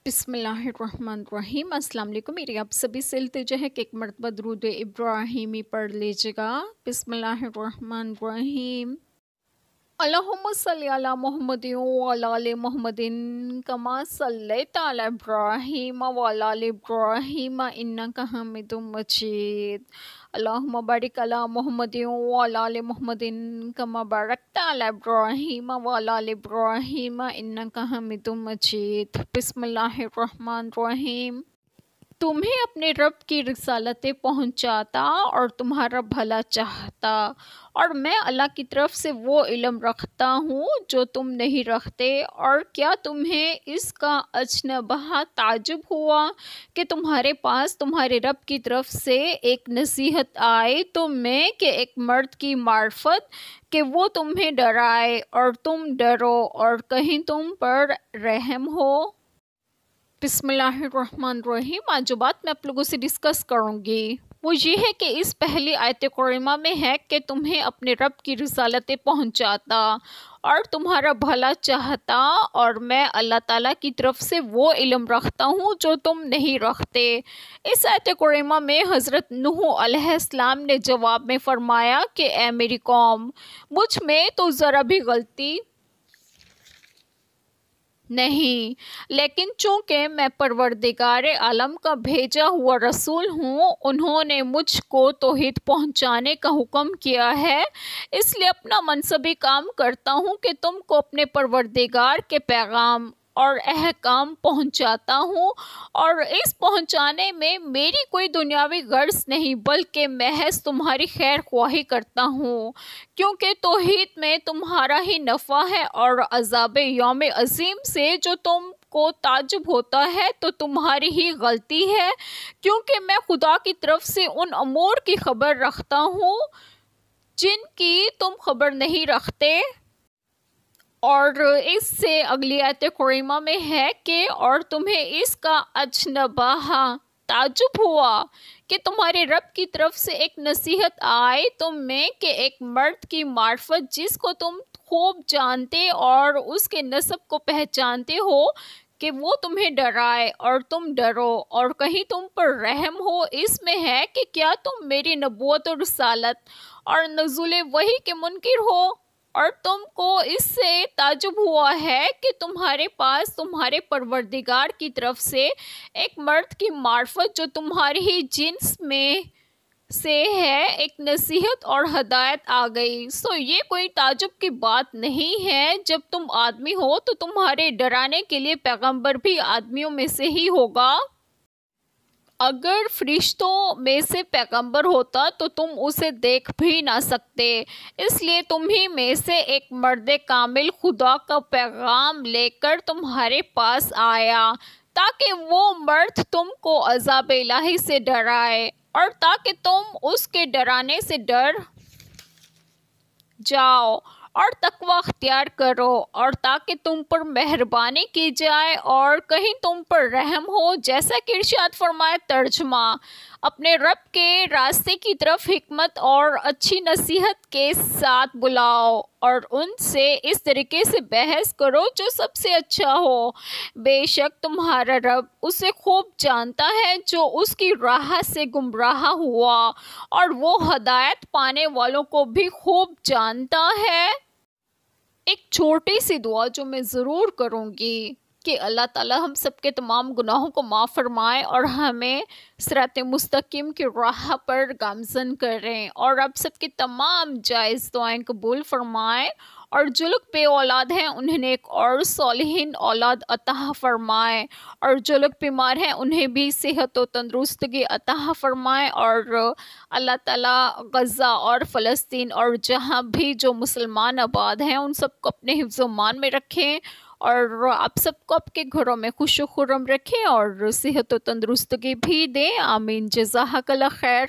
بسم اللہ الرحمن الرحیم۔ السلام علیکم۔ میری آپ سبھی سے التجا ہے کہ ایک مرتبہ درود ابراہیمی پڑھ لیجیے گا۔ بسم اللہ الرحمن الرحیم۔ اللہم صلی علی محمد وعلی آل محمد کما صلیت علی ابراہیم وعلی آل ابراہیم انک حمید مجید۔ اللہم بارک علی محمد وعلی آل محمد کما بارکت علی ابراہیم وعلی آل ابراہیم انک حمید مجید۔ بسم اللہ الرحمن الرحیم۔ تمہیں اپنے رب کی رسالتیں پہنچاتا اور تمہارا بھلا چاہتا، اور میں اللہ کی طرف سے وہ علم رکھتا ہوں جو تم نہیں رکھتے۔ اور کیا تمہیں اس کا اجنبہ تعجب ہوا کہ تمہارے پاس تمہارے رب کی طرف سے ایک نصیحت آئے تم میں کہ ایک مرد کی معرفت کہ وہ تمہیں ڈرائے اور تم ڈرو اور کہیں تم پر رحم ہو۔ بسم اللہ الرحمن الرحیم۔ آج جو بات میں آپ لوگوں سے ڈسکس کروں گی وہ یہ ہے کہ اس پہلی آیت کریمہ میں ہے کہ تمہیں اپنے رب کی رسالتیں پہنچاتا اور تمہارا بھلا چاہتا، اور میں اللہ تعالیٰ کی طرف سے وہ علم رکھتا ہوں جو تم نہیں رکھتے۔ اس آیت کریمہ میں حضرت نوح علیہ السلام نے جواب میں فرمایا کہ اے میری قوم، مجھ میں تو ذرا بھی غلطی نہیں، لیکن چونکہ میں پروردگار عالم کا بھیجا ہوا رسول ہوں، انہوں نے مجھ کو توحید پہنچانے کا حکم کیا ہے، اس لیے اپنا منصبی کام کرتا ہوں کہ تم کو اپنے پروردگار کے پیغام اور احکام پہنچاتا ہوں، اور اس پہنچانے میں میری کوئی دنیاوی غرض نہیں بلکہ محض تمہاری خیر خواہی کرتا ہوں، کیونکہ توحید میں تمہارا ہی نفع ہے، اور عذاب یوم عظیم سے جو تم کو تعجب ہوتا ہے تو تمہاری ہی غلطی ہے، کیونکہ میں خدا کی طرف سے ان امور کی خبر رکھتا ہوں جن کی تم خبر نہیں رکھتے۔ اور اس سے اگلی آیت کریمہ میں ہے کہ اور تمہیں اس کا اجنبہ تعجب ہوا کہ تمہارے رب کی طرف سے ایک نصیحت آئے تم میں کہ ایک مرد کی معرفت جس کو تم خوب جانتے اور اس کے نسب کو پہچانتے ہو کہ وہ تمہیں ڈرائے اور تم ڈرو اور کہیں تم پر رحم ہو، اس میں ہے کہ کیا تم میری نبوت و رسالت اور نزول وحی کے منکر ہو، اور تم کو اس سے تعجب ہوا ہے کہ تمہارے پاس تمہارے پروردگار کی طرف سے ایک مرد کی معرفت جو تمہاری ہی جنس میں سے ہے ایک نصیحت اور ہدایت آ گئی۔ سو یہ کوئی تعجب کی بات نہیں ہے، جب تم آدمی ہو تو تمہارے ڈرانے کے لیے پیغمبر بھی آدمیوں میں سے ہی ہوگا۔ اگر فرشتوں میں سے پیغمبر ہوتا تو تم اسے دیکھ بھی نہ سکتے، اس لیے تمہیں میں سے ایک مرد کامل خدا کا پیغام لے کر تمہارے پاس آیا تاکہ وہ مرد تم کو عذاب الہی سے ڈرائے اور تاکہ تم اس کے ڈرانے سے ڈر جاؤ اور تقوی اختیار کرو، اور تاکہ تم پر مہربانی کی جائے اور کہیں تم پر رحم ہو، جیسا کہ ارشاد فرمایا ترجمہ: اپنے رب کے راستے کی طرف حکمت اور اچھی نصیحت کے ساتھ بلاؤ اور ان سے اس طریقے سے بحث کرو جو سب سے اچھا ہو، بے شک تمہارا رب اسے خوب جانتا ہے جو اس کی راہ سے گمراہ ہوا، اور وہ ہدایت پانے والوں کو بھی خوب جانتا ہے۔ ایک چھوٹی سی دعا جو میں ضرور کروں گی کہ اللہ تعالیٰ ہم سب کے تمام گناہوں کو معاف فرمائے اور ہمیں صراط مستقیم کی راہ پر گامزن کریں، اور آپ سب کی تمام جائز دعائیں قبول فرمائے، اور جو لوگ بے اولاد ہیں انہیں ایک اور صالحین اولاد عطا فرمائے، اور جو لوگ بیمار ہیں انہیں بھی صحت و تندرستگی عطا فرمائے، اور اللہ تعالیٰ غزہ اور فلسطین اور جہاں بھی جو مسلمان آباد ہیں ان سب کو اپنے حفظ و امان میں رکھیں، اور آپ سب کو آپ کے گھروں میں خوش و خرم رکھیں اور صحت و تندرستگی بھی دیں۔ آمین۔ جزاک اللہ خیر۔